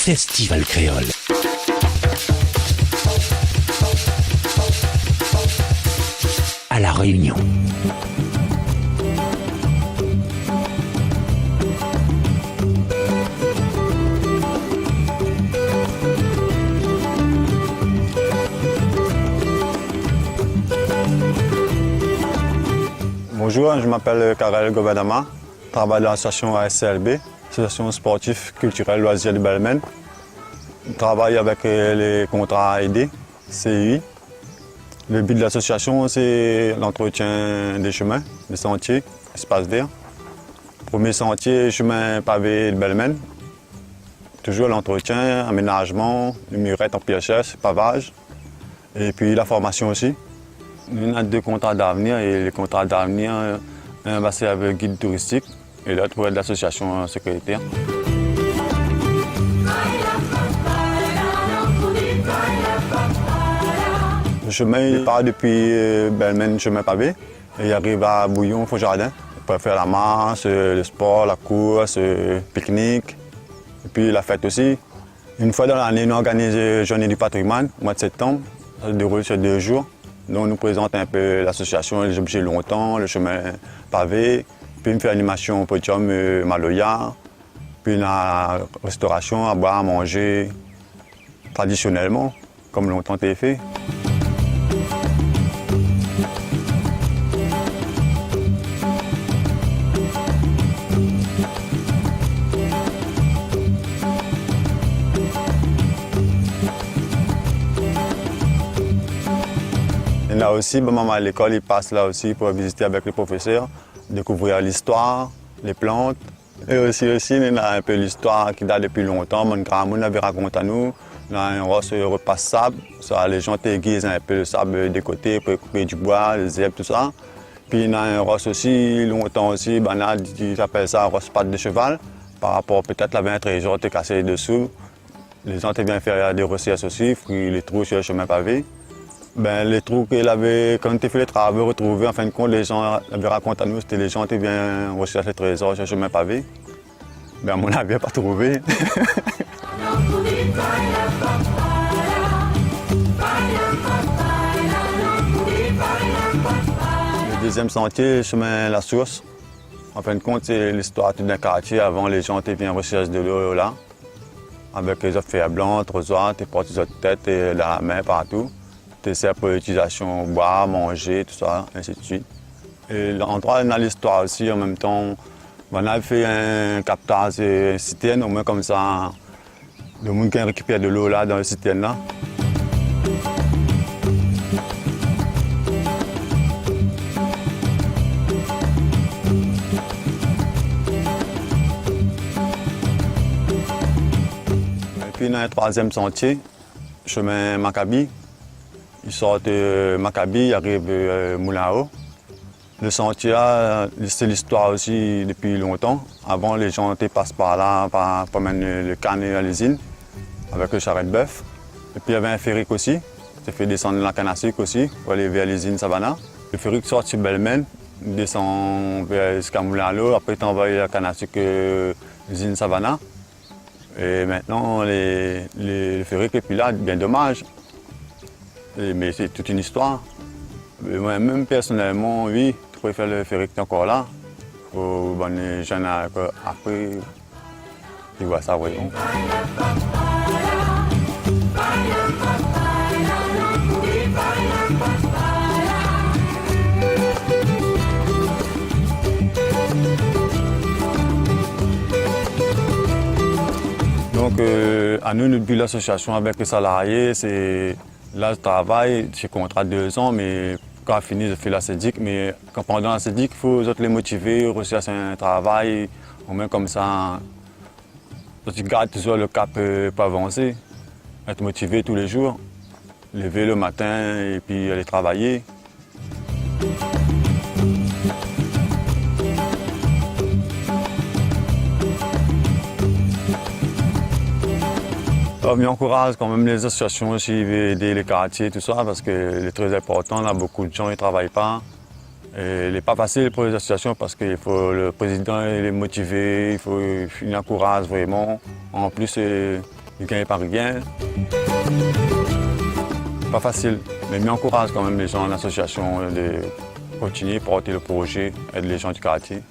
Festival Créole. À La Réunion. Bonjour, je m'appelle Karel Gobadama, je travaille dans l'association ASCLB, Association sportive culturelle loisirs de Belmen. Je travaille avec les contrats aidés, CI. Le but de l'association, c'est l'entretien des chemins, des sentiers, espaces verts. Premier sentier, chemin pavé de Belmen. Toujours l'entretien, aménagement, murette en pierre-chaise, pavage. Et puis la formation aussi. On a 2 contrats d'avenir et les contrats d'avenir, un va ser avec guide touristique et l'autre pour être l'association sécuritaire. Le chemin il part depuis Belmen, chemin pavé, et il arrive à Bouillon, Faux-Jardin. Il peut faire la marche, le sport, la course, le pique-nique, et puis la fête aussi. Une fois dans l'année, nous organisons la journée du patrimoine, au mois de septembre. Ça se déroule sur 2 jours. Donc, on nous présente un peu l'association, les objets longtemps, le chemin pavé, puis on fait l'animation au podium Maloya, puis la restauration, à boire, à manger traditionnellement, comme longtemps été fait. Et là aussi, maman à l'école, il passe là aussi pour visiter avec les professeurs, découvrir l'histoire, les plantes. Et aussi, on a un peu l'histoire qui date depuis longtemps. Mon grand-mère avait raconté à nous. On a un repas sable. Ça, les gens aiguisent un peu le sable des côtés pour couper du bois, les herbes, tout ça. Puis on a un rosse aussi, longtemps aussi, ils appellent ça un rosse patte de cheval. Par rapport peut-être à un trésor qui est cassé dessous. Les gens viennent faire des recettes aussi, les trous sur le chemin pavé. Les trous qu'il avait, quand il fait les travaux retrouvés, en fin de compte, les gens avaient raconté à nous, c'était les gens qui viennent rechercher les trésors sur le chemin pavé. À mon avis, il n'a pas trouvé. Le deuxième sentier, le chemin La Source. En fin de compte, c'est l'histoire d'un quartier. Avant, les gens viennent rechercher de l'eau là, avec les fers blancs, trottoirs, ils portent les têtes et la main partout. Des serres pour l'utilisation, boire, manger, tout ça, ainsi de suite. Et l'endroit, on a l'histoire aussi, en même temps, on a fait un captage de citerne, au moins comme ça, le monde qui récupère de l'eau là, dans la citerne là. Et puis, on a un 3e sentier, chemin Maccabi. Ils sortent de Maccabi, ils arrivent à Moulin-Haut. Le sentier, c'est l'histoire aussi depuis longtemps. Avant, les gens passent par là pour mener le canne à l'usine avec le charrette de bœuf. Et puis, il y avait un ferry aussi. Ça fait descendre la canne à sucre aussi pour aller vers l'usine Savannah. Le ferry sort sur Belmen, il descend jusqu'à Moulin-Haut. Après, il envoie la canne à sucre à l'usine Savannah. Et maintenant, le ferry qui est plus là, bien dommage. Mais c'est toute une histoire. Moi-même, personnellement, oui, je préfère le ferry qui est encore là. Pour les jeunes après, ils voient ça, voyons. Donc, à nous, notre but de l'association avec les salariés, c'est. Là, je travaille, j'ai contrat de 2 ans, mais quand je finis, je fais la CEDIC. Mais pendant la CEDIC, il faut les motiver, rechercher un travail, au moins comme ça, tu gardes toujours le cap pour avancer, être motivé tous les jours, lever le matin et puis aller travailler. On encourage quand même les associations aussi à aider les quartiers, tout ça, parce que c'est très important. Là, beaucoup de gens ne travaillent pas. Et il n'est pas facile pour les associations parce qu'il faut le président les motiver, il encourage vraiment. En plus, il ne gagne pas rien. Pas facile, mais j'encourage quand même les gens en association de continuer, porter le projet, aider les gens du quartier.